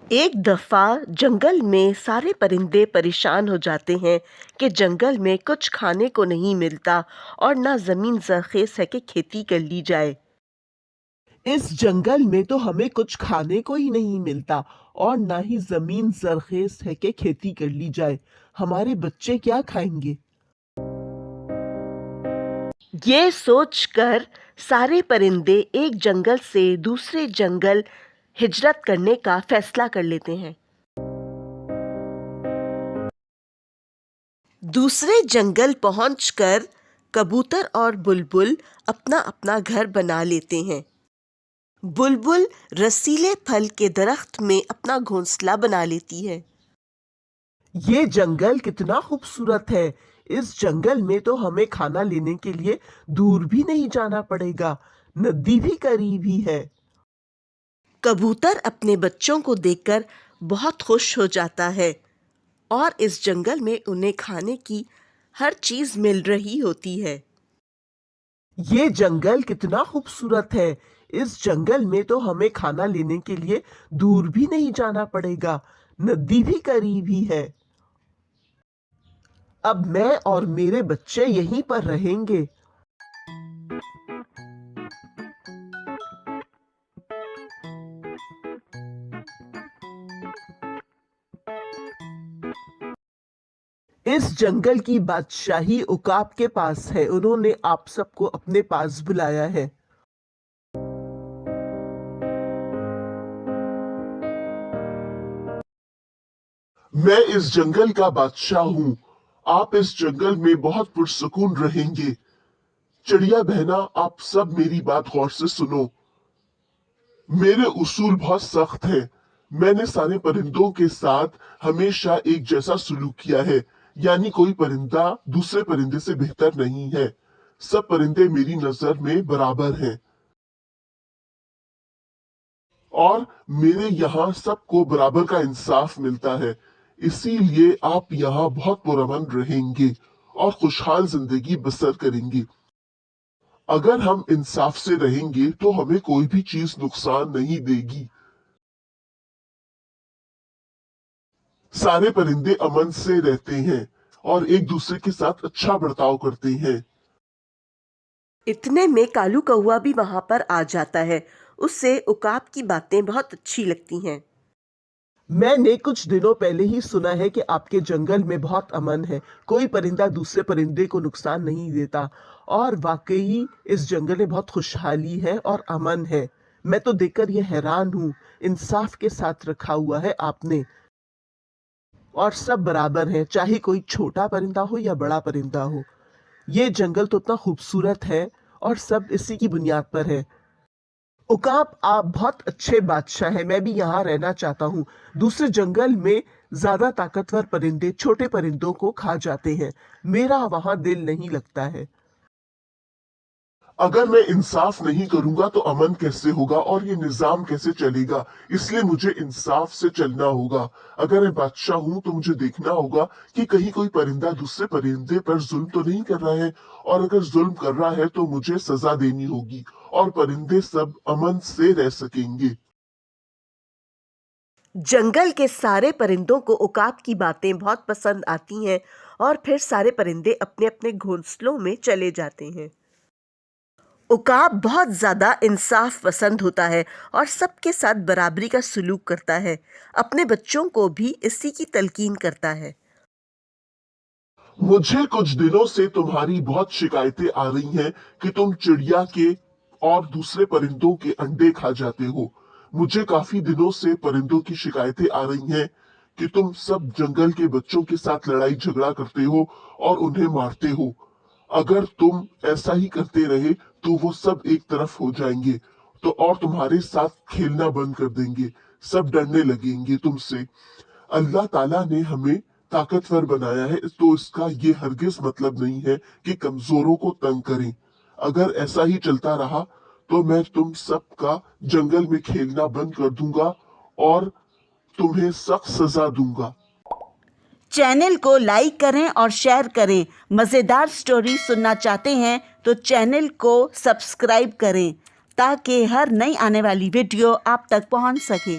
एक दफा जंगल में सारे परिंदे परेशान हो जाते हैं कि जंगल में कुछ खाने को नहीं मिलता और ना जमीन जरखेज है कि खेती कर ली जाए। इस जंगल में तो हमें कुछ खाने को ही नहीं मिलता और ना ही जमीन जरखेज है कि खेती कर ली जाए। हमारे बच्चे क्या खाएंगे? ये सोचकर सारे परिंदे एक जंगल से दूसरे जंगल हिजरत करने का फैसला कर लेते हैं। दूसरे जंगल पहुंचकर कबूतर और बुलबुल अपना अपना घर बना लेते हैं। बुलबुल रसीले फल के दरख्त में अपना घोंसला बना लेती है। ये जंगल कितना खूबसूरत है। इस जंगल में तो हमें खाना लेने के लिए दूर भी नहीं जाना पड़ेगा। नदी भी करीब ही है। कबूतर अपने बच्चों को देखकर बहुत खुश हो जाता है और इस जंगल में उन्हें खाने की हर चीज मिल रही होती है। ये जंगल कितना खूबसूरत है। इस जंगल में तो हमें खाना लेने के लिए दूर भी नहीं जाना पड़ेगा। नदी भी करीब ही है। अब मैं और मेरे बच्चे यहीं पर रहेंगे। इस जंगल की बादशाही उकाब के पास है। उन्होंने आप सबको अपने पास बुलाया है। मैं इस जंगल का बादशाह हूँ। आप इस जंगल में बहुत पुरसुकून रहेंगे। चिड़िया बहना, आप सब मेरी बात गौर से सुनो। मेरे उसूल बहुत सख्त हैं। मैंने सारे परिंदों के साथ हमेशा एक जैसा सलूक किया है, यानी कोई परिंदा दूसरे परिंदे से बेहतर नहीं है। सब परिंदे मेरी नजर में बराबर हैं और मेरे यहाँ सबको बराबर का इंसाफ मिलता है। इसीलिए आप यहाँ बहुत पुरअमन रहेंगे और खुशहाल जिंदगी बसर करेंगे। अगर हम इंसाफ से रहेंगे तो हमें कोई भी चीज नुकसान नहीं देगी। सारे परिंदे अमन से रहते हैं और एक दूसरे के साथ अच्छा बर्ताव करते हैं। इतने में कालू कौआ भी वहां पर आ जाता है। उससे उकाब की बातें बहुत अच्छी लगती हैं। मैंने कुछ दिनों पहले ही सुना है कि आपके जंगल में बहुत अमन है। कोई परिंदा दूसरे परिंदे को नुकसान नहीं देता और वाकई इस जंगल में बहुत खुशहाली है और अमन है। मैं तो देखकर ये हैरान हूँ। इंसाफ के साथ रखा हुआ है आपने और सब बराबर हैं, चाहे कोई छोटा परिंदा हो या बड़ा परिंदा हो। ये जंगल तो इतना खूबसूरत है और सब इसी की बुनियाद पर है। उकाब, आप बहुत अच्छे बादशाह हैं। मैं भी यहाँ रहना चाहता हूँ। दूसरे जंगल में ज्यादा ताकतवर परिंदे छोटे परिंदों को खा जाते हैं। मेरा वहां दिल नहीं लगता है। अगर मैं इंसाफ नहीं करूंगा तो अमन कैसे होगा और ये निजाम कैसे चलेगा? इसलिए मुझे इंसाफ से चलना होगा। अगर मैं बादशाह हूं तो मुझे देखना होगा कि कहीं कोई परिंदा दूसरे परिंदे पर जुल्म तो नहीं कर रहा है, और अगर जुल्म कर रहा है तो मुझे सजा देनी होगी और परिंदे सब अमन से रह सकेंगे। जंगल के सारे परिंदों को उकाब की बातें बहुत पसंद आती हैं और फिर सारे परिंदे अपने अपने घोंसलों में चले जाते हैं। उकाब बहुत ज्यादा इंसाफ पसंद होता है और सबके साथ बराबरी का सलूक करता है। अपने बच्चों को भी इसी की तलकीन करता है। मुझे कुछ दिनों से तुम्हारी बहुत शिकायतें आ रही हैं कि तुम चिड़िया के और दूसरे परिंदों के अंडे खा जाते हो। मुझे काफी दिनों से परिंदों की शिकायतें आ रही हैं कि तुम सब जंगल के बच्चों के साथ लड़ाई झगड़ा करते हो और उन्हें मारते हो। अगर तुम ऐसा ही करते रहे तो वो सब एक तरफ हो जाएंगे तो और तुम्हारे साथ खेलना बंद कर देंगे। सब डरने लगेंगे तुमसे। अल्लाह ताला ने हमें ताकतवर बनाया है, तो इसका ये हरगिज मतलब नहीं है कि कमजोरों को तंग करें। अगर ऐसा ही चलता रहा तो मैं तुम सबका जंगल में खेलना बंद कर दूंगा और तुम्हें सख्त सजा दूंगा। चैनल को लाइक करें और शेयर करें। मज़ेदार स्टोरी सुनना चाहते हैं तो चैनल को सब्सक्राइब करें ताकि हर नई आने वाली वीडियो आप तक पहुंच सके।